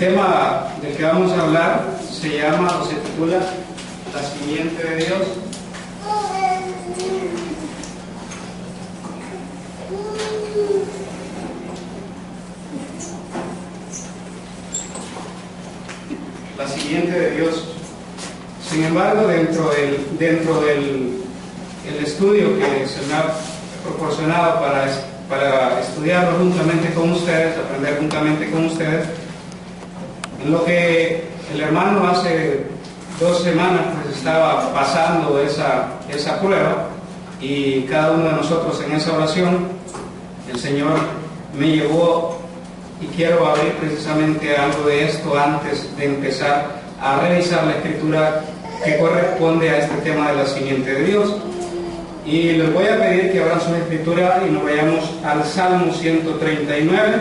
tema del que vamos a hablar se llama o se titula La simiente de Dios. La simiente de Dios. Sin embargo, dentro del estudio que se me ha proporcionado para estudiarlo juntamente con ustedes, aprender juntamente con ustedes, en lo que el hermano hace 2 semanas pues estaba pasando esa prueba, y cada uno de nosotros en esa oración, el Señor me llevó, y quiero abrir precisamente algo de esto antes de empezar a revisar la escritura que corresponde a este tema de la simiente de Dios. Y les voy a pedir que abran su escritura y nos vayamos al Salmo 139,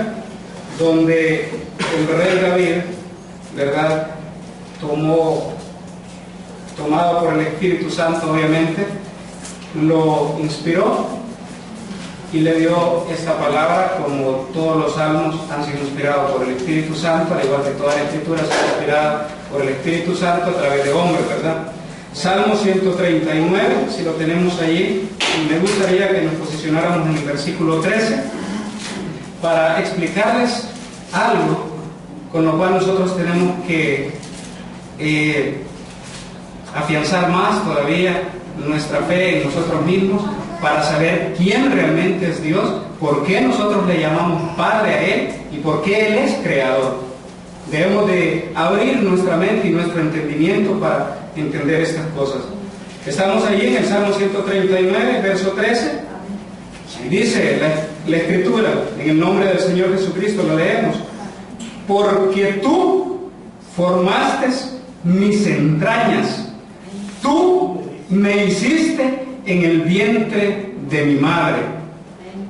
donde el rey David, ¿verdad?, tomado por el Espíritu Santo, obviamente, lo inspiró y le dio esta palabra. Como todos los salmos han sido inspirados por el Espíritu Santo, al igual que toda la escritura está inspirada por el Espíritu Santo a través de hombres, ¿verdad? Salmo 139, si lo tenemos allí, y me gustaría que nos posicionáramos en el versículo 13 para explicarles algo con lo cual nosotros tenemos que afianzar más todavía nuestra fe en nosotros mismos, para saber quién realmente es Dios, por qué nosotros le llamamos Padre a Él y por qué Él es Creador. Debemos de abrir nuestra mente y nuestro entendimiento para entender estas cosas. Estamos allí en el Salmo 139, verso 13, y dice la Escritura, en el nombre del Señor Jesucristo lo leemos: porque tú formaste mis entrañas, tú me hiciste en el vientre de mi madre.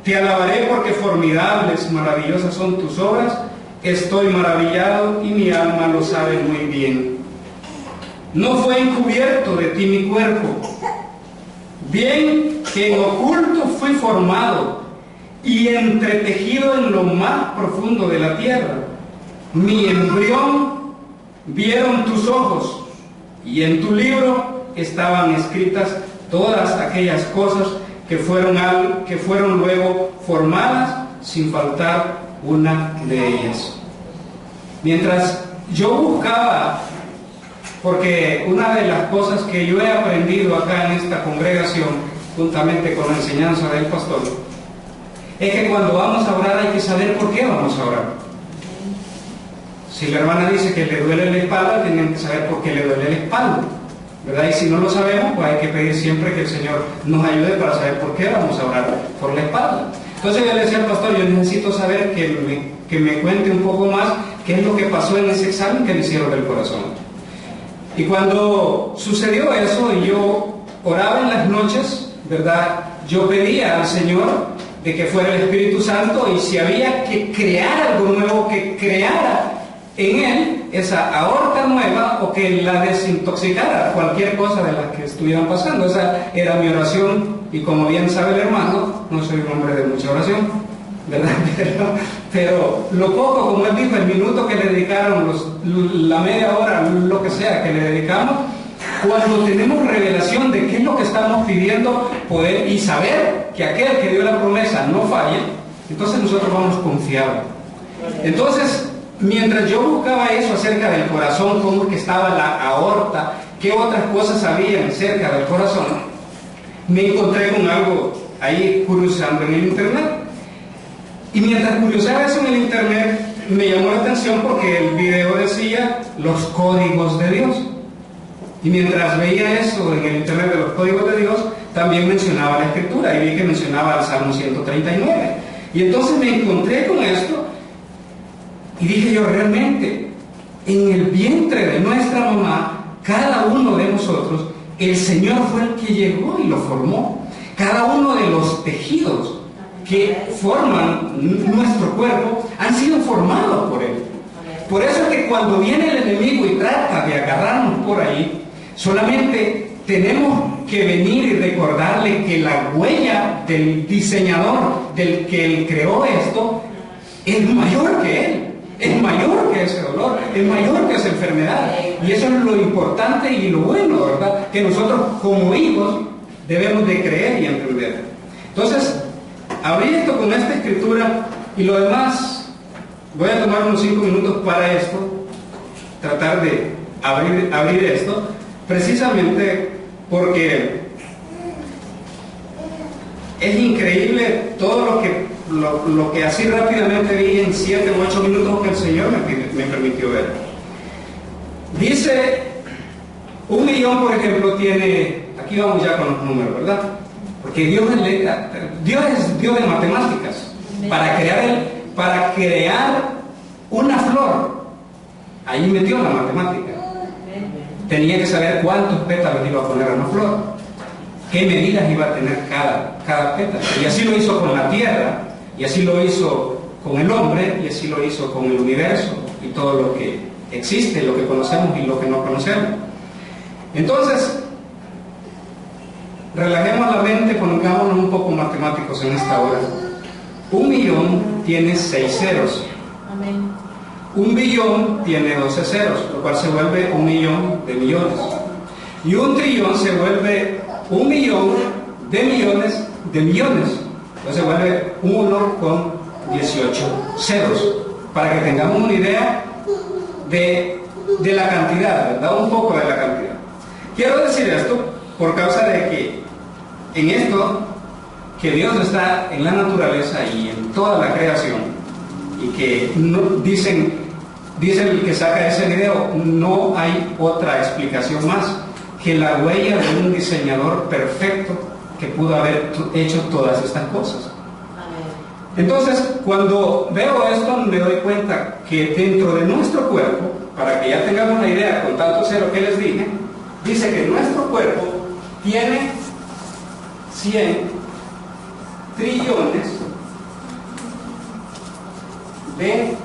Te alabaré porque formidables, maravillosas son tus obras. Estoy maravillado y mi alma lo sabe muy bien. No fue encubierto de ti mi cuerpo, bien que en oculto fui formado y entretejido en lo más profundo de la tierra. Mi embrión vieron tus ojos, y en tu libro estaban escritas todas aquellas cosas que fueron luego formadas, sin faltar una de ellas. Mientras yo buscaba, porque una de las cosas que yo he aprendido acá en esta congregación, juntamente con la enseñanza del pastor, es que cuando vamos a orar hay que saber por qué vamos a orar. Si la hermana dice que le duele la espalda, tienen que saber por qué le duele la espalda, ¿verdad? Y si no lo sabemos, pues hay que pedir siempre que el Señor nos ayude para saber por qué vamos a orar por la espalda. Entonces yo le decía al pastor, yo necesito saber que me cuente un poco más qué es lo que pasó en ese examen que le hicieron del corazón. Y cuando sucedió eso y yo oraba en las noches, ¿verdad?, yo pedía al Señor de que fuera el Espíritu Santo, y si había que crear algo nuevo, que creara en él esa aorta nueva, o que la desintoxicara cualquier cosa de las que estuvieran pasando. Esa era mi oración, y como bien sabe el hermano, no soy un hombre de mucha oración, ¿verdad? Pero lo poco, como él dijo, el minuto que le dedicaron, la media hora, lo que sea que le dedicamos, cuando tenemos revelación de qué es lo que estamos pidiendo, poder y saber que aquel que dio la promesa no falla, entonces nosotros vamos confiados. Entonces, mientras yo buscaba eso acerca del corazón, cómo es que estaba la aorta, qué otras cosas había acerca del corazón, me encontré con algo ahí curiosando en el internet. Y mientras curiosaba eso en el internet, me llamó la atención porque el video decía los códigos de Dios. Y mientras veía eso en el internet de los códigos de Dios, también mencionaba la Escritura, y vi que mencionaba el Salmo 139. Y entonces me encontré con esto, y dije yo, realmente, en el vientre de nuestra mamá, cada uno de nosotros, el Señor fue el que llegó y lo formó. Cada uno de los tejidos que forman nuestro cuerpo han sido formados por Él. Por eso es que cuando viene el enemigo y trata de agarrarnos por ahí, solamente tenemos que venir y recordarle que la huella del diseñador, del que Él creó esto, es mayor que Él. es mayor que ese dolor, es mayor que esa enfermedad. Y eso es lo importante y lo bueno, ¿verdad? Que nosotros como hijos debemos de creer y entender. Entonces, abrí esto con esta escritura y lo demás, voy a tomar unos 5 minutos para esto, tratar de abrir esto, precisamente porque es increíble todo lo que así rápidamente vi en 7 u 8 minutos que el Señor me permitió ver. Dice, 1 millón, por ejemplo, tiene, aquí vamos ya con los números, ¿verdad? Porque Dios es Dios de matemáticas. Para crear una flor, ahí metió la matemática. Tenía que saber cuántos pétalos iba a poner a una flor, qué medidas iba a tener cada pétalo. Y así lo hizo con la tierra, y así lo hizo con el hombre, y así lo hizo con el universo, y todo lo que existe, lo que conocemos y lo que no conocemos. Entonces, relajemos la mente, pongámonos un poco matemáticos en esta hora. 1 millón tiene 6 ceros. Amén. 1 billón tiene 12 ceros, lo cual se vuelve 1 millón de millones. Y 1 trillón se vuelve 1 millón de millones de millones. Entonces se vuelve 1 con 18 ceros. Para que tengamos una idea de la cantidad, ¿verdad? Un poco de la cantidad. Quiero decir esto por causa de que en esto, que Dios está en la naturaleza y en toda la creación, y que no, dice el que saca ese video, no hay otra explicación más que la huella de un diseñador perfecto que pudo haber hecho todas estas cosas. Entonces, cuando veo esto, me doy cuenta que dentro de nuestro cuerpo, para que ya tengamos una idea con tanto cero que les dije, dice que nuestro cuerpo tiene 100 trillones de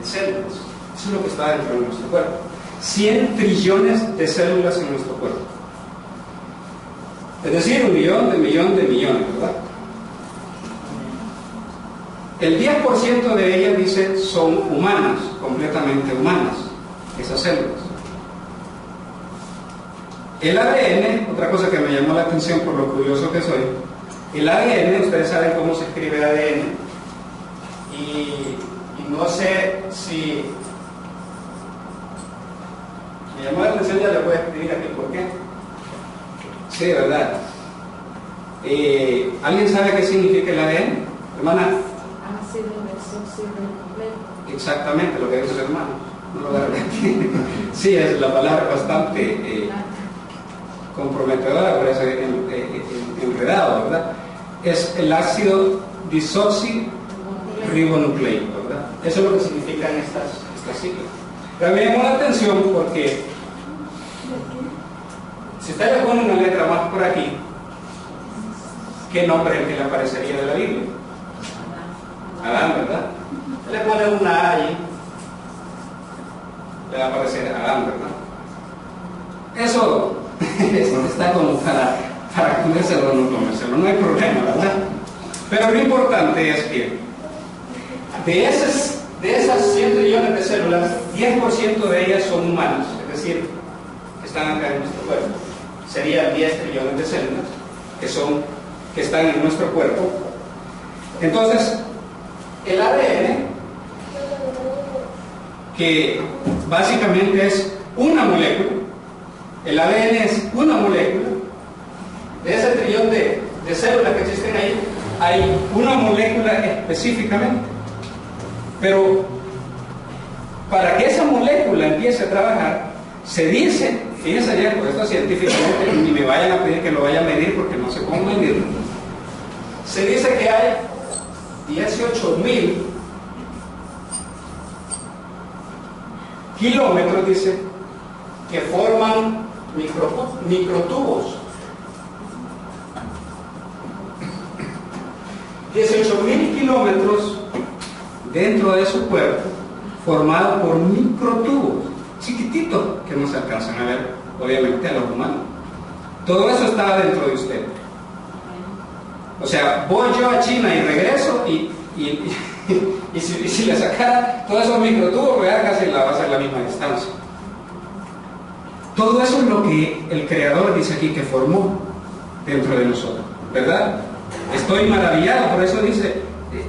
células. Eso es lo que está dentro de nuestro cuerpo. 100 trillones de células en nuestro cuerpo. Es decir, 1 millón de millones, ¿verdad? El 10% de ellas, dice, son humanas, completamente humanas, esas células. El ADN, otra cosa que me llamó la atención por lo curioso que soy, el ADN, ustedes saben cómo se escribe ADN, y no sé si me llamó la atención, ya le voy a escribir aquí por qué. Sí, ¿verdad? ¿Alguien sabe qué significa el ADN? Hermana. Ácido desoxirribonucleico. Exactamente lo que dice el hermano. No lo voy a repetir. Sí, es la palabra bastante comprometedora, pero es enredado, ¿verdad? Es el ácido desoxirribonucleico, ¿verdad? Eso es lo que significan estas siglas. Pero me llamó la atención porque si usted le pone una letra más por aquí, ¿qué nombre es el que le aparecería de la Biblia? Adán, ¿verdad? Usted le pone una A ahí, le va a aparecer Adán, ¿verdad? Eso está como para comérselo o no comérselo, no hay problema, ¿verdad? Pero lo importante es que de esas 100 trillones de células, 10% de ellas son humanas, es decir, están acá en nuestro cuerpo. Serían 10 trillones de células que están en nuestro cuerpo. Entonces, el ADN, que básicamente es una molécula, el ADN es una molécula, de ese trillón de células que existen ahí, hay una molécula específicamente. Pero para que esa molécula empiece a trabajar, se dice, fíjense ya, por esto científicamente, ni me vayan a pedir que lo vaya a medir porque no sé cómo medirlo. Se dice que hay 18.000 kilómetros, dice, que forman microtubos. 18.000 kilómetros dentro de su cuerpo, formado por microtubos chiquititos que no se alcanzan a ver, obviamente, a los humanos. Todo eso está dentro de usted. O sea, voy yo a China y regreso y y si le sacara todos esos microtubos, ¿verdad? Casi va a ser la misma distancia. Todo eso es lo que el Creador dice aquí que formó dentro de nosotros, ¿verdad? Estoy maravillado, por eso dice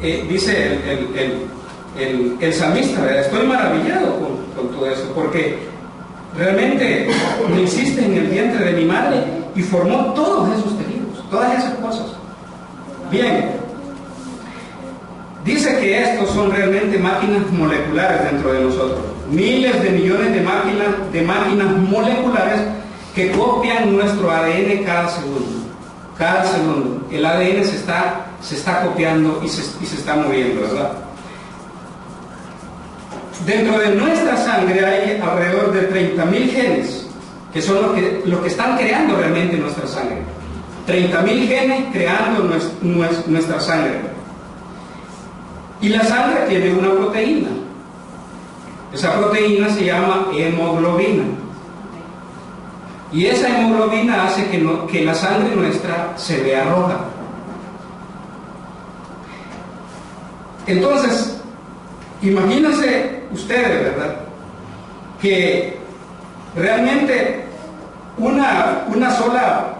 el salmista, ¿verdad? Estoy maravillado con todo eso, porque realmente me hiciste en el vientre de mi madre y formó todos esos tejidos, todas esas cosas. Bien, dice que estos son realmente máquinas moleculares dentro de nosotros, miles de millones de máquinas moleculares que copian nuestro ADN cada segundo. Cada segundo el ADN se está copiando y se está moviendo, ¿verdad? Dentro de nuestra sangre hay alrededor de 30.000 genes, que son los que están creando realmente nuestra sangre. 30.000 genes creando nuestra sangre. Y la sangre tiene una proteína. Esa proteína se llama hemoglobina. Y esa hemoglobina hace que la sangre nuestra se vea roja. Entonces, imagínense ustedes, ¿verdad?, que realmente una sola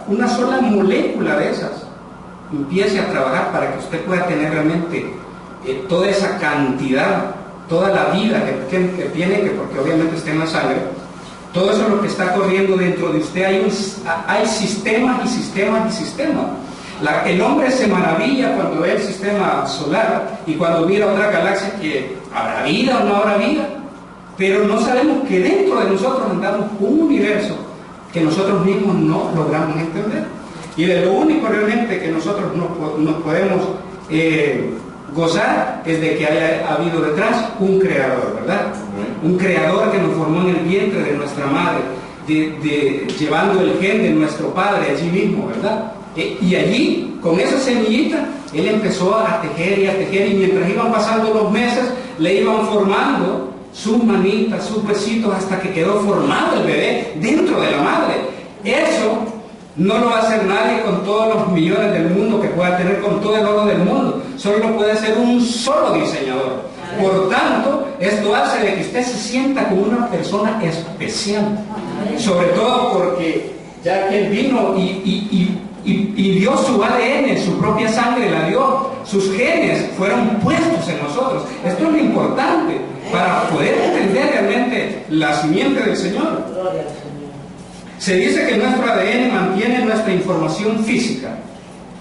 molécula de esas empiece a trabajar para que usted pueda tener realmente toda esa cantidad, toda la vida que tiene, porque obviamente está en la sangre. Todo eso es lo que está corriendo dentro de usted. Hay sistemas y sistemas y sistemas. El hombre se maravilla cuando ve el sistema solar y cuando mira otra galaxia, que habrá vida o no habrá vida, pero no sabemos que dentro de nosotros andamos un universo que nosotros mismos no logramos entender. Y de lo único realmente que nosotros nos podemos gozar es de que haya habido detrás un creador, ¿verdad? Un creador que nos formó en el vientre de nuestra madre, llevando el gen de nuestro padre allí mismo, ¿verdad? Y allí, con esa semillita, él empezó a tejer y mientras iban pasando los meses, le iban formando sus manitas, sus besitos, hasta que quedó formado el bebé dentro de la madre. Eso no lo va a hacer nadie con todos los millones del mundo que pueda tener, con todo el oro del mundo. Solo lo puede hacer un solo diseñador. Por tanto, esto hace de que usted se sienta como una persona especial. Sobre todo porque ya que él vino y dio su ADN, su propia sangre la dio, sus genes fueron puestos en nosotros. Esto es lo importante para poder entender realmente la simiente del Señor. Se dice que nuestro ADN mantiene nuestra información física,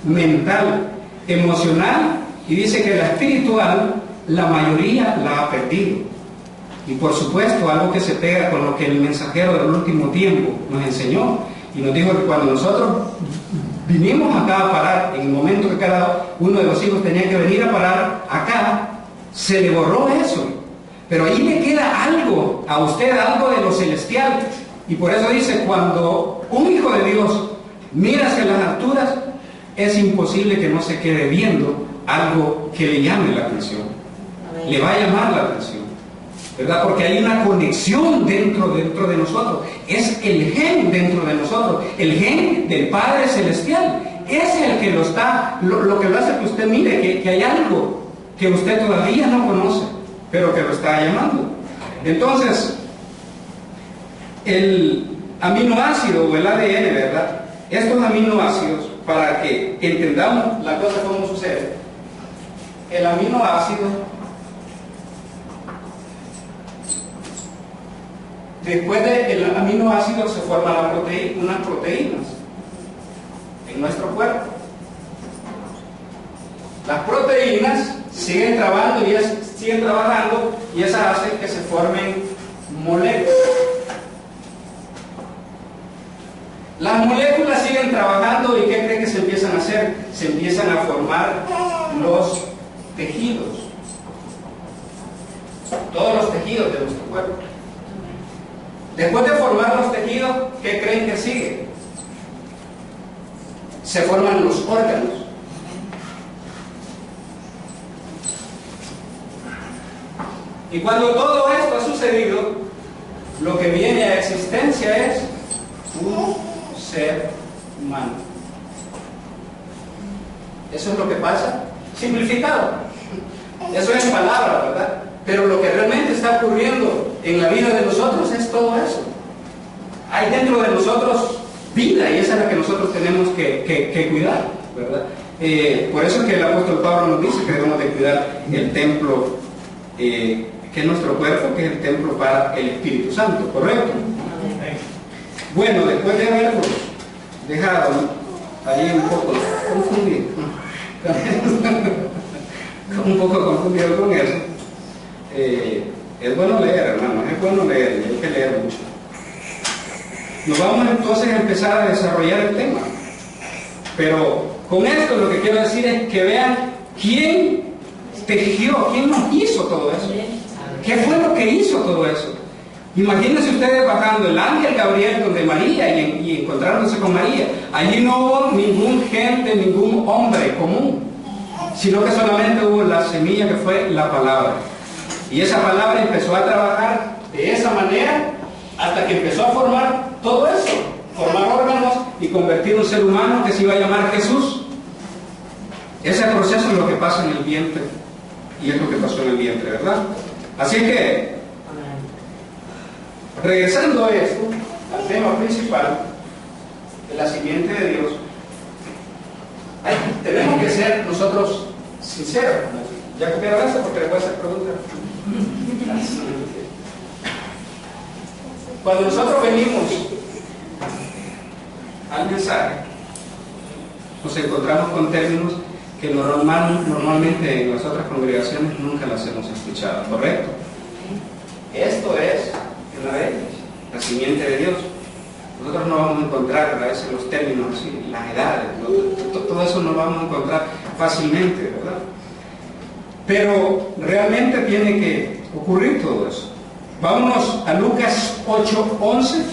mental, emocional, y dice que la espiritual, la mayoría la ha perdido. Y por supuesto, algo que se pega con lo que el mensajero del último tiempo nos enseñó, y nos dijo que cuando nosotros vinimos acá a parar, en el momento que cada uno de los hijos tenía que venir a parar acá, se le borró eso. Pero ahí le queda algo a usted, algo de lo celestial. Y por eso dice, cuando un hijo de Dios mira hacia las alturas, es imposible que no se quede viendo algo que le llame la atención. Le va a llamar la atención, ¿verdad? Porque hay una conexión dentro de nosotros. Es el gen dentro de nosotros, el gen del Padre Celestial. Es el que lo que lo hace que usted mire que hay algo que usted todavía no conoce, pero que lo está llamando. Entonces, el aminoácido o el ADN, ¿verdad? Estos aminoácidos, para que entendamos la cosa cómo sucede, el aminoácido, después del aminoácido se forman unas proteínas en nuestro cuerpo. Las proteínas siguen trabajando y esas hacen que se formen moléculas. Las moléculas siguen trabajando y ¿qué creen que se empiezan a hacer? Se empiezan a formar los tejidos. Todos los tejidos de nuestro cuerpo. Después de formar los tejidos, ¿qué creen que sigue? Se forman los órganos. Y cuando todo esto ha sucedido, lo que viene a existencia es un ser humano. Eso es lo que pasa, simplificado. Eso es palabra, ¿verdad? Pero lo que realmente está ocurriendo en la vida de nosotros es todo eso. Hay dentro de nosotros vida y esa es la que nosotros tenemos que cuidar, ¿verdad? Por eso es que el apóstol Pablo nos dice que debemos de cuidar el templo, que es nuestro cuerpo, que es el templo para el Espíritu Santo, ¿correcto? Bueno, después de haberlo dejado ahí un poco confundido, un poco confundido con eso, es bueno leer, hermanos, es bueno leer, y hay que leer mucho. Nos vamos entonces a empezar a desarrollar el tema, pero con esto lo que quiero decir es que vean quién tejió, quién nos hizo todo eso, qué fue lo que hizo todo eso. Imagínense ustedes bajando el ángel Gabriel donde María y encontrándose con María. Allí no hubo ningún gente, ningún hombre común, sino que solamente hubo la semilla que fue la palabra. Y esa palabra empezó a trabajar de esa manera hasta que empezó a formar todo eso, formar órganos y convertir un ser humano que se iba a llamar Jesús. Ese proceso es lo que pasa en el vientre y es lo que pasó en el vientre, ¿verdad? Así que, regresando a esto, al tema principal de la simiente de Dios, tenemos que ser nosotros sinceros. ¿Ya copiaron eso? Porque les voy a hacer preguntas. Cuando nosotros venimos al mensaje, nos encontramos con términos que normalmente en las otras congregaciones nunca las hemos escuchado, ¿correcto? Esto es una de ellas, la simiente de Dios. Nosotros no vamos a encontrar a veces los términos así, las edades, todo eso no lo vamos a encontrar fácilmente, ¿verdad? Pero realmente tiene que ocurrir todo eso. Vámonos a Lucas 8:11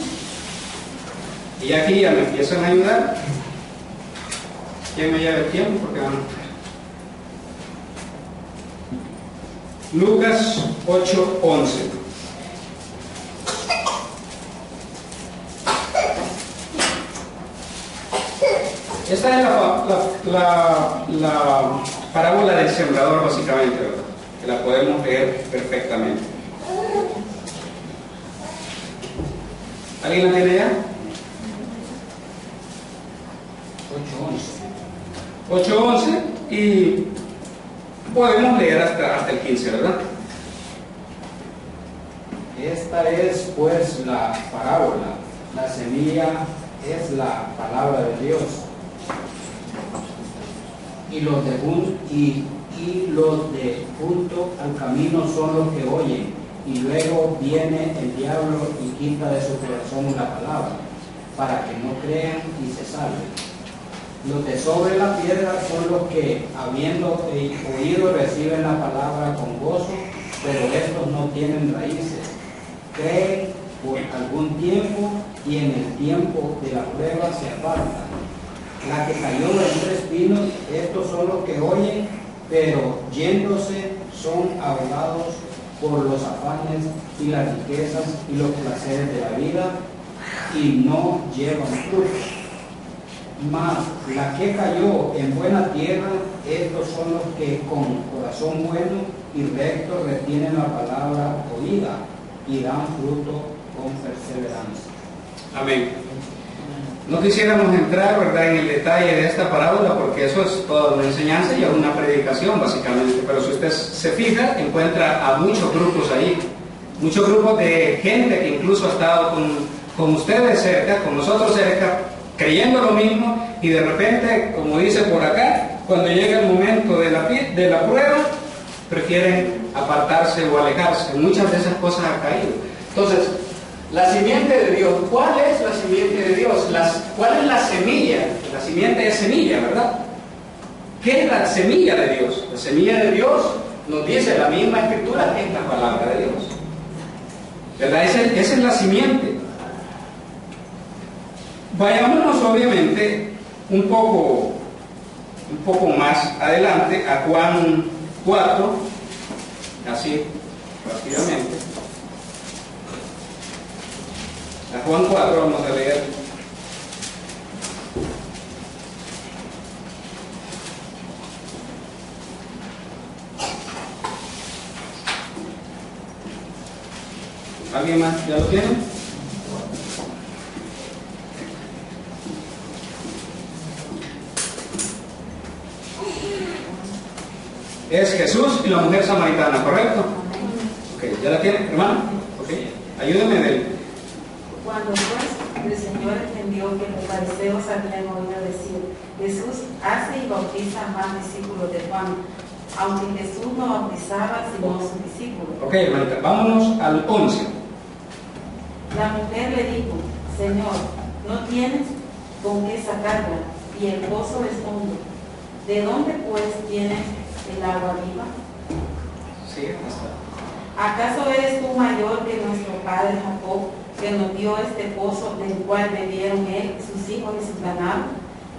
y aquí ya me empiezan a ayudar. ¿Quién me lleva el tiempo? Porque van a... Lucas 8:11. Esta es la parábola del sembrador, básicamente, ¿verdad? Que la podemos leer perfectamente. ¿Alguien la tiene ya? 8:11 y podemos leer hasta el 15, ¿verdad? Esta es pues la parábola. La semilla es la palabra de Dios. Y los de junto al camino son los que oyen, y luego viene el diablo y quita de su corazón la palabra, para que no crean y se salven. Los de sobre la piedra son los que, habiendo oído, reciben la palabra con gozo, pero estos no tienen raíces. Creen por algún tiempo y en el tiempo de la prueba se apartan. La que cayó entre espinos, estos son los que oyen, pero yéndose son ahogados por los afanes y las riquezas y los placeres de la vida, y no llevan fruto. Mas la que cayó en buena tierra, estos son los que con corazón bueno y recto retienen la palabra oída y dan fruto con perseverancia. Amén. No quisiéramos entrar, ¿verdad?, en el detalle de esta parábola, porque eso es toda una enseñanza y una predicación, básicamente. Pero si usted se fija, encuentra a muchos grupos ahí, muchos grupos de gente que incluso ha estado con ustedes cerca, con nosotros cerca, creyendo lo mismo, y de repente, como dice por acá, cuando llega el momento de la prueba, prefieren apartarse o alejarse. Muchas de esas cosas han caído. Entonces, la simiente de Dios. ¿Cuál es la simiente de Dios? ¿Cuál es la semilla? La simiente es semilla, ¿verdad? ¿Qué es la semilla de Dios? La semilla de Dios nos dice la misma escritura que es la palabra de Dios, ¿verdad? Esa es la simiente. Vayámonos obviamente un poco más adelante a Juan 4, así rápidamente. A Juan 4 vamos a leer. ¿Alguien más ya lo tiene? Es Jesús y la mujer samaritana, ¿correcto? Ok, ¿ya la tiene, hermano? Ok, ayúdeme de él. Cuando pues el Señor entendió que los fariseos habían oído decir, Jesús hace y bautiza a más discípulos de Juan, aunque Jesús no bautizaba sino sus discípulos. Ok, hermanita, vámonos al 11. La mujer le dijo, Señor, ¿no tienes con qué sacarla? Y el pozo es hondo. ¿De dónde pues tienes el agua viva? Sí, hasta. ¿Acaso eres tú mayor que nuestro padre Jacob, que nos dio este pozo del cual bebieron él, sus hijos y sus ganados?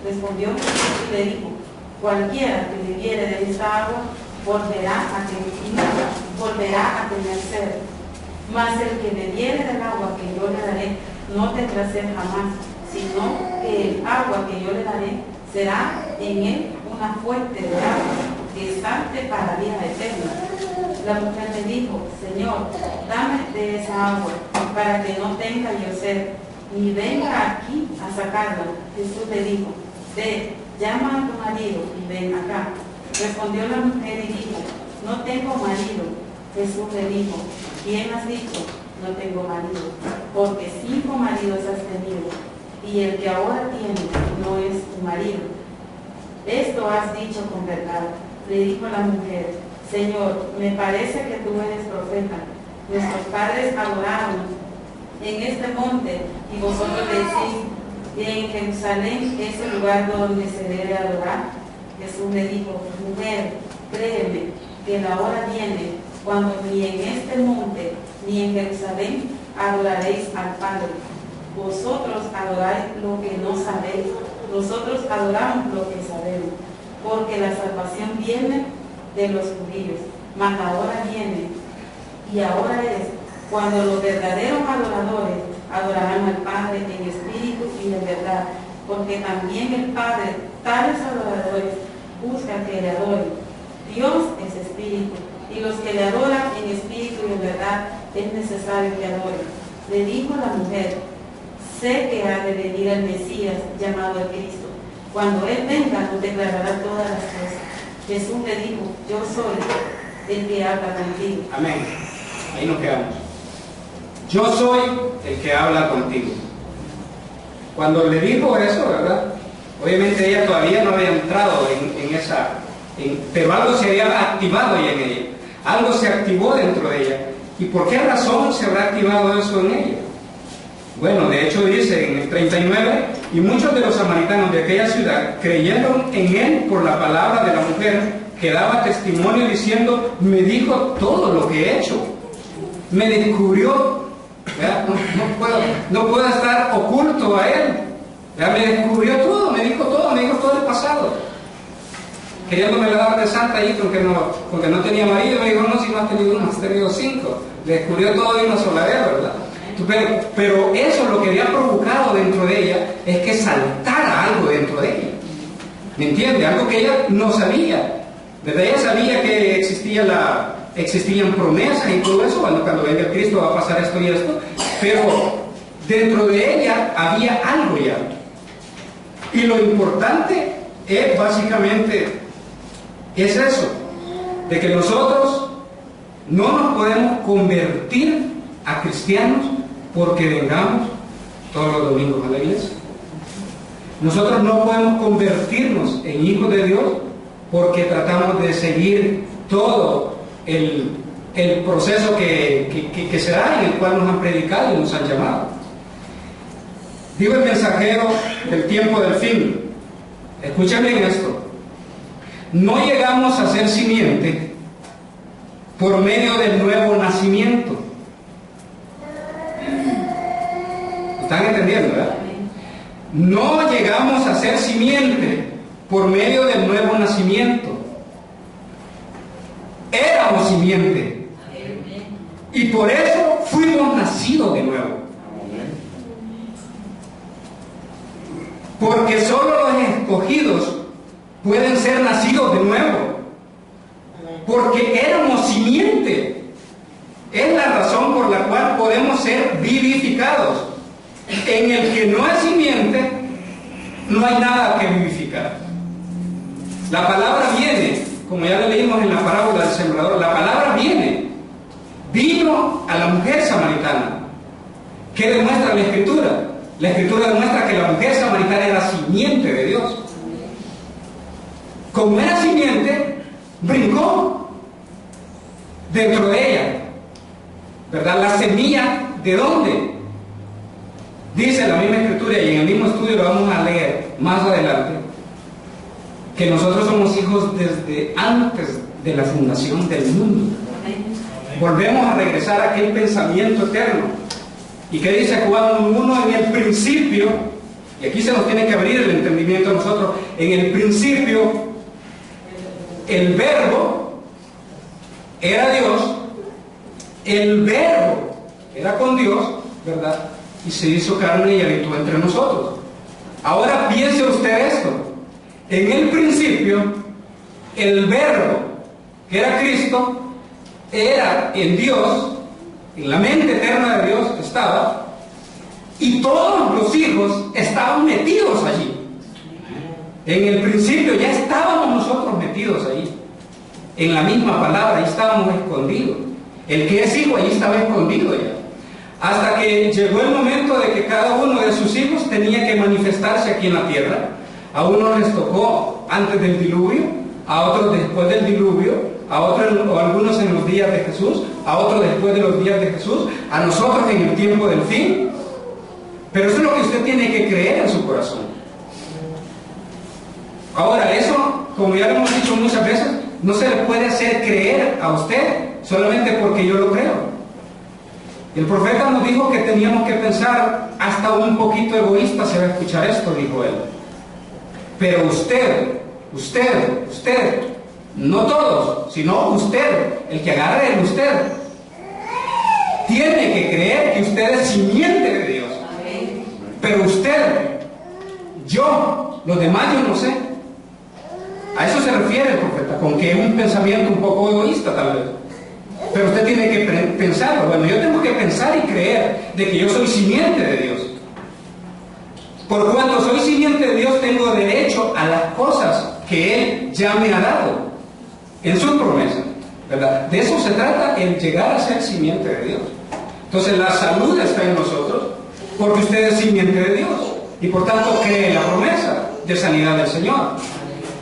Respondió Jesús y le dijo, cualquiera que bebiere de esta agua volverá a tener sed. Mas el que bebiere del agua que yo le daré no tendrá sed jamás, sino que el agua que yo le daré será en él una fuente de agua que salte para vida eterna. La mujer le dijo, Señor, dame de esa agua, para que no tenga yo sed, ni venga aquí a sacarla. Jesús le dijo, ve, llama a tu marido y ven acá. Respondió la mujer y dijo, no tengo marido. Jesús le dijo, ¿quién has dicho? No tengo marido, porque 5 maridos has tenido, y el que ahora tienes no es tu marido. Esto has dicho con verdad. Le dijo la mujer, Señor, me parece que tú eres profeta. Nuestros padres adoraron en este monte, y vosotros decís que en Jerusalén es el lugar donde se debe adorar. Jesús le dijo, mujer, créeme que la hora viene cuando ni en este monte ni en Jerusalén adoraréis al Padre. Vosotros adoráis lo que no sabéis, nosotros adoramos lo que sabemos, porque la salvación viene de los judíos, mas la hora viene, y ahora es, cuando los verdaderos adoradores adorarán al Padre en espíritu y en verdad, porque también el Padre, tales adoradores, busca que le adoren. Dios es espíritu, y los que le adoran en espíritu y en verdad es necesario que adoren. Le dijo la mujer, sé que ha de venir el Mesías, llamado el Cristo. Cuando Él venga, nos declarará todas las cosas. Jesús le dijo, yo soy el que habla contigo. Amén. Ahí nos quedamos. Yo soy el que habla contigo. Cuando le dijo eso, ¿verdad? Obviamente ella todavía no había entrado en esa... pero algo se había activado ya en ella. Algo se activó dentro de ella. ¿Y por qué razón se habrá activado eso en ella? Bueno, de hecho dice en el 39, y muchos de los samaritanos de aquella ciudad creyeron en él por la palabra de la mujer, que daba testimonio diciendo, me dijo todo lo que he hecho. Me descubrió, no puedo estar oculto a él. Me descubrió todo, me dijo todo el pasado. Queriéndome la dar de santa ahí porque no tenía marido, me dijo, no, si no has tenido uno, has tenido 5. Le descubrió todo de una sola vez, ¿verdad? Pero eso lo que había provocado dentro de ella es que saltara algo dentro de ella. ¿Me entiende? Algo que ella no sabía. ¿Verdad? Ella sabía que existían promesas y todo eso, cuando venga el Cristo va a pasar esto y esto, pero dentro de ella había algo ya. Y lo importante es básicamente es eso, de que nosotros no nos podemos convertir a cristianos porque vengamos todos los domingos a la iglesia. Nosotros no podemos convertirnos en hijos de Dios porque tratamos de seguir todo el proceso que se da, en el cual nos han predicado y nos han llamado. Digo el mensajero del tiempo del fin. Escuchen bien esto. No llegamos a ser simiente por medio del nuevo nacimiento. ¿Están entendiendo, verdad? No llegamos a ser simiente por medio del nuevo nacimiento. Éramos simiente. Y por eso fuimos nacidos de nuevo. Porque solo los escogidos pueden ser nacidos de nuevo. Porque éramos simiente. es la razón por la cual podemos ser vivificados. En el que no es simiente, no hay nada que vivificar. La palabra viene, como ya lo leímos en la parábola del sembrador, la palabra vino a la mujer samaritana. ¿Qué demuestra la Escritura? La Escritura demuestra que la mujer samaritana era simiente de Dios. Como era simiente, brincó dentro de ella, ¿verdad? La semilla, ¿de dónde? Dice la misma Escritura, y en el mismo estudio lo vamos a leer más adelante, que nosotros somos hijos desde antes de la fundación del mundo. Volvemos a regresar a aquel pensamiento eterno. ¿Y qué dice Juan 1? En el principio, y aquí se nos tiene que abrir el entendimiento a nosotros, en el principio el verbo era Dios, el verbo era con Dios, ¿verdad? Y se hizo carne y habitó entre nosotros. Ahora piense usted esto. En el principio, el verbo, que era Cristo, era en Dios, en la mente eterna de Dios estaba, y todos los hijos estaban metidos allí. En el principio ya estábamos nosotros metidos allí, en la misma palabra, ahí estábamos escondidos. El que es hijo allí estaba escondido ya. Hasta que llegó el momento de que cada uno de sus hijos tenía que manifestarse aquí en la tierra. A unos les tocó antes del diluvio, a otros después del diluvio, a otros o algunos en los días de Jesús, a otros después de los días de Jesús, a nosotros en el tiempo del fin. Pero eso es lo que usted tiene que creer en su corazón. Ahora, eso, como ya lo hemos dicho muchas veces, no se le puede hacer creer a usted solamente porque yo lo creo. El profeta nos dijo que teníamos que pensar, hasta un poquito egoísta se va a escuchar esto, dijo él. Pero usted, no todos, sino usted, el que agarre en usted, tiene que creer que usted es simiente de Dios. Pero usted, yo, los demás yo no sé. A eso se refiere el profeta, con que es un pensamiento un poco egoísta tal vez. Pero usted tiene que pensarlo. Bueno, yo tengo que pensar y creer de que yo soy simiente de Dios. Por cuanto soy simiente de Dios, tengo derecho a las cosas que Él ya me ha dado en su promesa, ¿verdad? De eso se trata, el llegar a ser simiente de Dios. Entonces la salud está en nosotros porque usted es simiente de Dios y por tanto cree en la promesa de sanidad del Señor.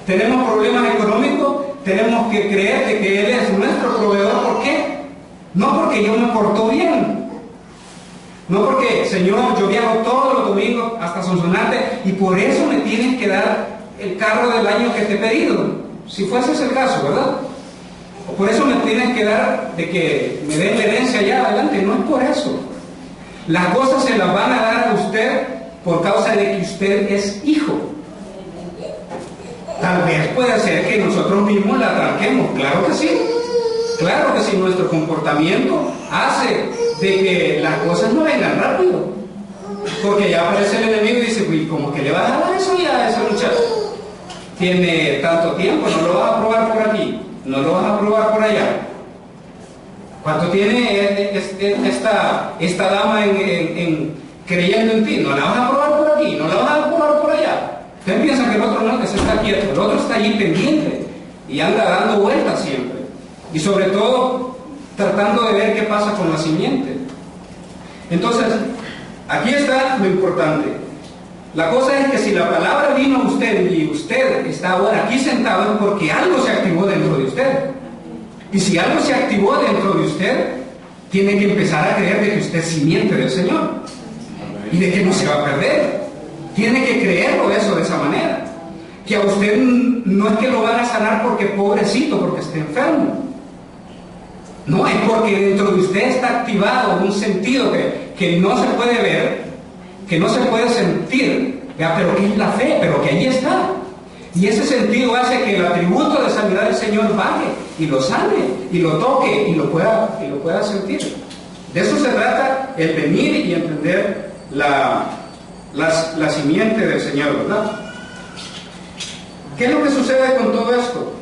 Tenemos problemas económicos, tenemos que creer de que Él es nuestro proveedor. ¿Por qué? No porque yo me porto bien, no porque, Señor, yo viajo todos los domingos hasta Sonsonate y por eso me tienes que dar el carro del año que te he pedido, si fuese ese el caso, ¿verdad? O por eso me tienes que dar de que me den la herencia allá adelante. No es por eso. Las cosas se las van a dar a usted por causa de que usted es hijo. Tal vez puede ser que nosotros mismos la tranquemos, claro que sí. Claro que sí, nuestro comportamiento hace de que las cosas no vengan rápido. Porque ya aparece el enemigo y dice, uy, ¿cómo que le vas a dar eso ya a ese muchacho? Tiene tanto tiempo, no lo vas a probar por aquí, no lo vas a probar por allá. ¿Cuánto tiene esta dama creyendo en ti? No la vas a probar por aquí, no la vas a probar por allá. Usted piensa que el otro no, que se está quieto, el otro está allí pendiente y anda dando vueltas siempre. Y sobre todo, tratando de ver qué pasa con la simiente. Entonces, aquí está lo importante. La cosa es que si la palabra vino a usted y usted está ahora aquí sentado es porque algo se activó dentro de usted. Y si algo se activó dentro de usted, tiene que empezar a creer de que usted es simiente del Señor y de que no se va a perder. Tiene que creerlo eso de esa manera. Que a usted no es que lo van a sanar porque pobrecito, porque esté enfermo. No, es porque dentro de usted está activado un sentido que no se puede ver, que no se puede sentir, ¿ya? Pero que es la fe, pero que allí está. Y ese sentido hace que el atributo de sanidad del Señor baje y lo sane, y lo toque, y lo pueda sentir. De eso se trata el venir y entender la simiente del Señor, ¿verdad? ¿Qué es lo que sucede con todo esto?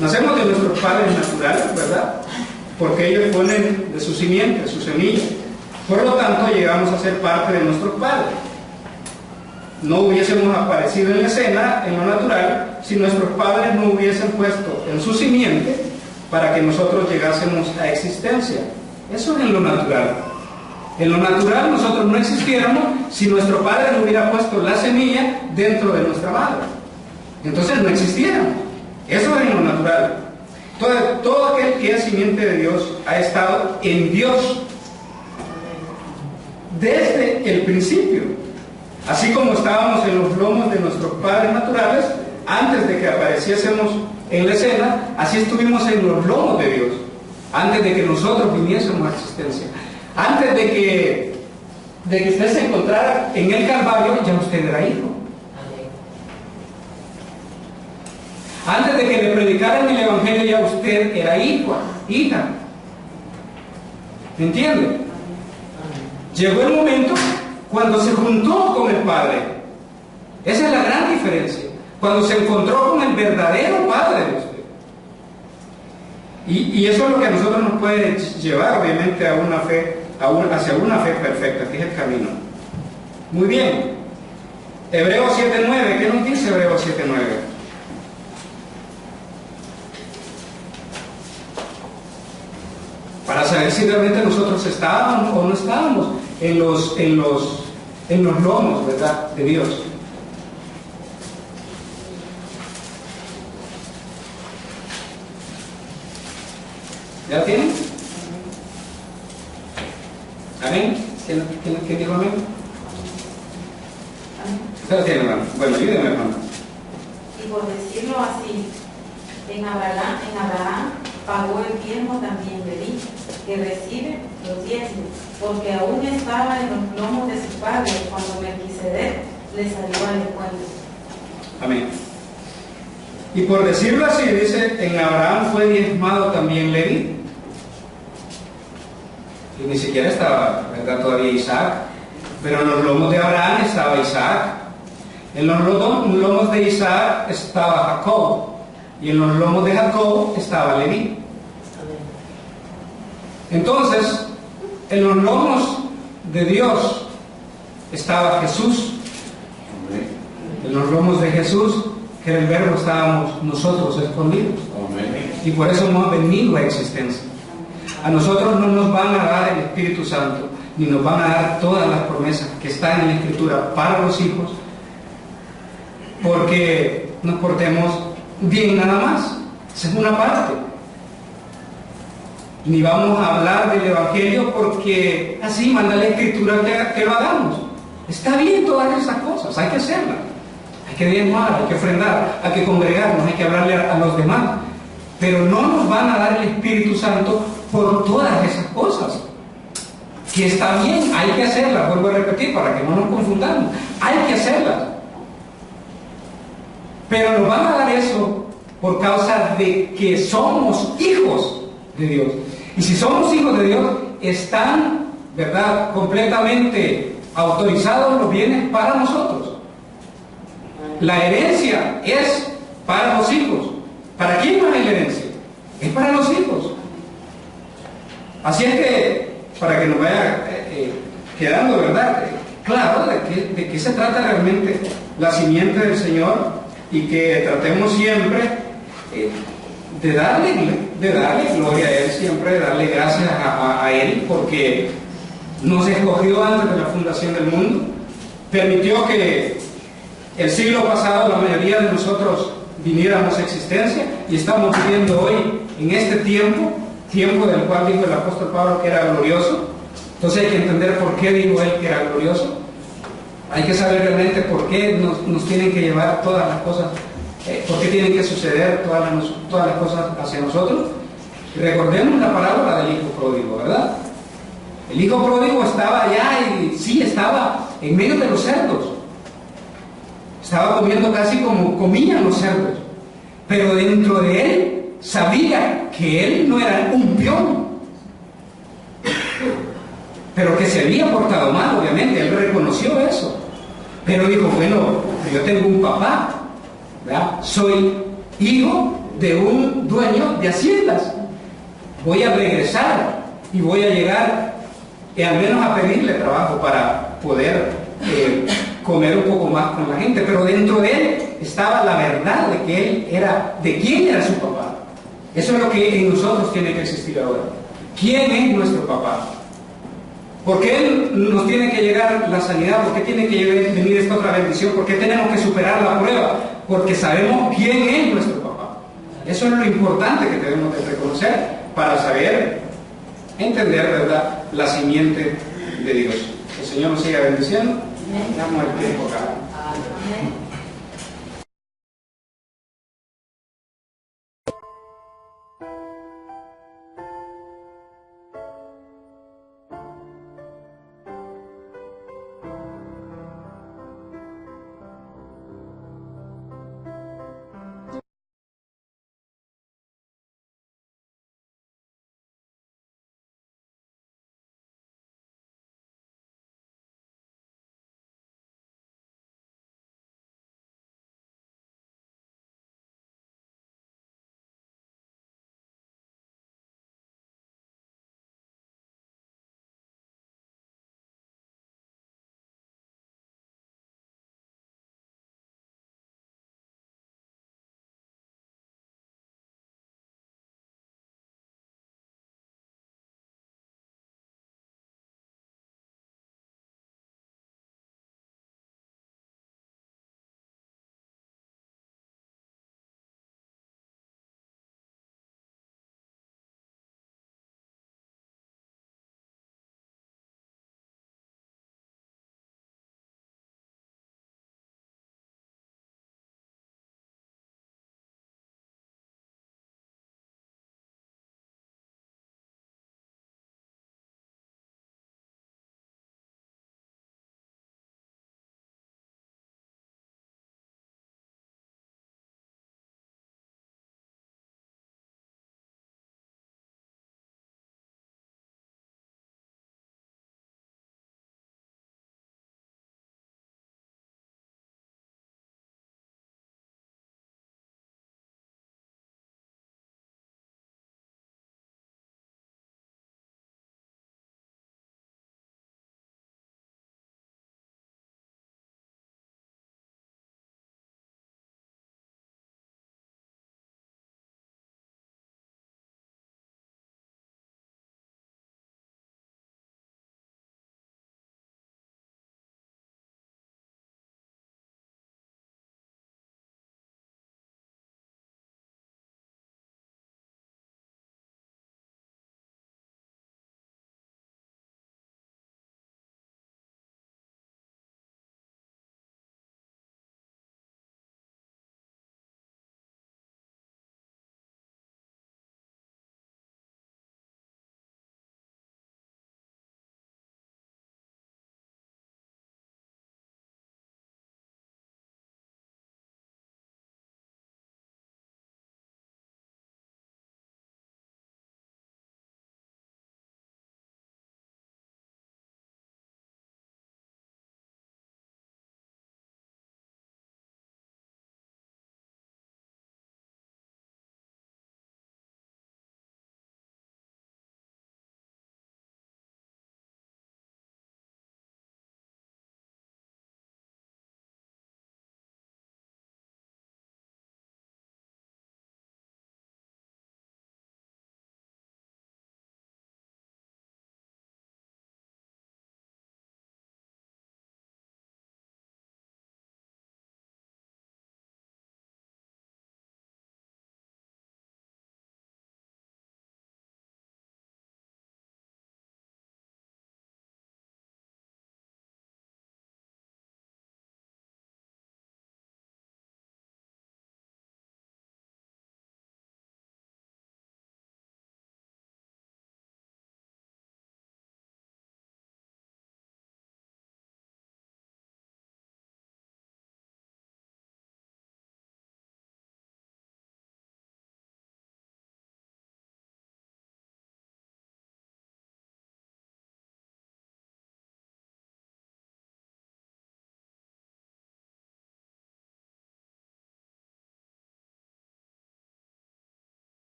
Nacemos de nuestros padres naturales, ¿verdad? porque ellos ponen de su simiente, de su semilla. Por lo tanto, llegamos a ser parte de nuestros padres. No hubiésemos aparecido en la escena, en lo natural, si nuestros padres no hubiesen puesto en su simiente para que nosotros llegásemos a existencia. Eso es en lo natural. En lo natural nosotros no existiéramos si nuestro padre no hubiera puesto la semilla dentro de nuestra madre. Entonces no existiéramos. Eso es en lo natural. Todo aquel que es simiente de Dios ha estado en Dios desde el principio. Así como estábamos en los lomos de nuestros padres naturales, antes de que apareciésemos en la escena, así estuvimos en los lomos de Dios, antes de que nosotros viniésemos a existencia. Antes de que usted se encontrara en el Calvario, ya usted era hijo. Antes de que le predicaran el Evangelio, ya usted era hijo, hija. ¿Me entiende? Llegó el momento cuando se juntó con el Padre. Esa es la gran diferencia. Cuando se encontró con el verdadero Padre de usted. Y eso es lo que a nosotros nos puede llevar, obviamente, a una fe, hacia una fe perfecta, que es el camino. Muy bien. Hebreos 7:9. ¿Qué nos dice Hebreos 7:9? Para saber si realmente nosotros estábamos o no estábamos en los lomos, ¿verdad?, de Dios. ¿Ya lo tienen? ¿Amén? ¿Quién dijo amén? ¿Usted lo tiene, hermano? Bueno, ayúdeme, hermano. Y por decirlo así, en Abraham pagó el diezmo también Leví, que recibe los diezmos, porque aún estaba en los lomos de su padre cuando Melquisedec le salió al encuentro. Amén. Y por decirlo así, dice, en Abraham fue diezmado también Leví. Y ni siquiera estaba, ¿verdad?, todavía Isaac. Pero en los lomos de Abraham estaba Isaac. En los lomos de Isaac estaba Jacob. Y en los lomos de Jacob estaba Leví. Entonces, en los lomos de Dios estaba Jesús. En los lomos de Jesús, que era el Verbo, estábamos nosotros escondidos. Y por eso hemos venido a existencia. A nosotros no nos van a dar el Espíritu Santo, ni nos van a dar todas las promesas que están en la Escritura para los hijos, porque nos portemos bien nada más. Esa es una parte. Ni vamos a hablar del Evangelio porque así manda la Escritura que lo hagamos. Está bien todas esas cosas, hay que hacerlas. Hay que diezmar, hay que ofrendar, hay que congregarnos, hay que hablarle a los demás. Pero no nos van a dar el Espíritu Santo por todas esas cosas. Que está bien, hay que hacerlas, vuelvo a repetir para que no nos confundamos. Hay que hacerlas. Pero nos van a dar eso por causa de que somos hijos de Dios. Y si somos hijos de Dios, están, ¿verdad?, completamente autorizados los bienes para nosotros. La herencia es para los hijos. ¿Para quién no es la herencia? Es para los hijos. Así es que, para que nos vaya quedando, ¿verdad?, claro de qué se trata realmente la simiente del Señor, y que tratemos siempre de darle gloria a Él, siempre de darle gracias a Él, porque nos escogió antes de la fundación del mundo, permitió que el siglo pasado la mayoría de nosotros viniéramos a existencia, y estamos viviendo hoy en este tiempo del cual dijo el apóstol Pablo que era glorioso. Entonces hay que entender por qué dijo él que era glorioso. Hay que saber realmente por qué nos tienen que llevar todas las cosas, por qué tienen que suceder todas las cosas hacia nosotros. Recordemos la parábola del hijo pródigo, ¿verdad? El hijo pródigo estaba allá y sí, estaba en medio de los cerdos. Estaba comiendo casi como comían los cerdos. Pero dentro de él sabía que él no era un peón, pero que se había portado mal, obviamente. Él reconoció eso. Pero dijo, bueno, yo tengo un papá, ¿verdad? Soy hijo de un dueño de haciendas. voy a regresar y voy a llegar al menos a pedirle trabajo para poder comer un poco más con la gente. Pero dentro de él estaba la verdad de que él era, de quién era su papá. Eso es lo que en nosotros tiene que existir ahora. ¿Quién es nuestro papá? ¿Por qué nos tiene que llegar la sanidad? ¿Por qué tiene que venir esta otra bendición? ¿Por qué tenemos que superar la prueba? Porque sabemos quién es nuestro papá. Eso es lo importante que tenemos que reconocer para saber entender, ¿verdad?, la simiente de Dios. El Señor nos siga bendiciendo. Damos el tiempo acá. Amén.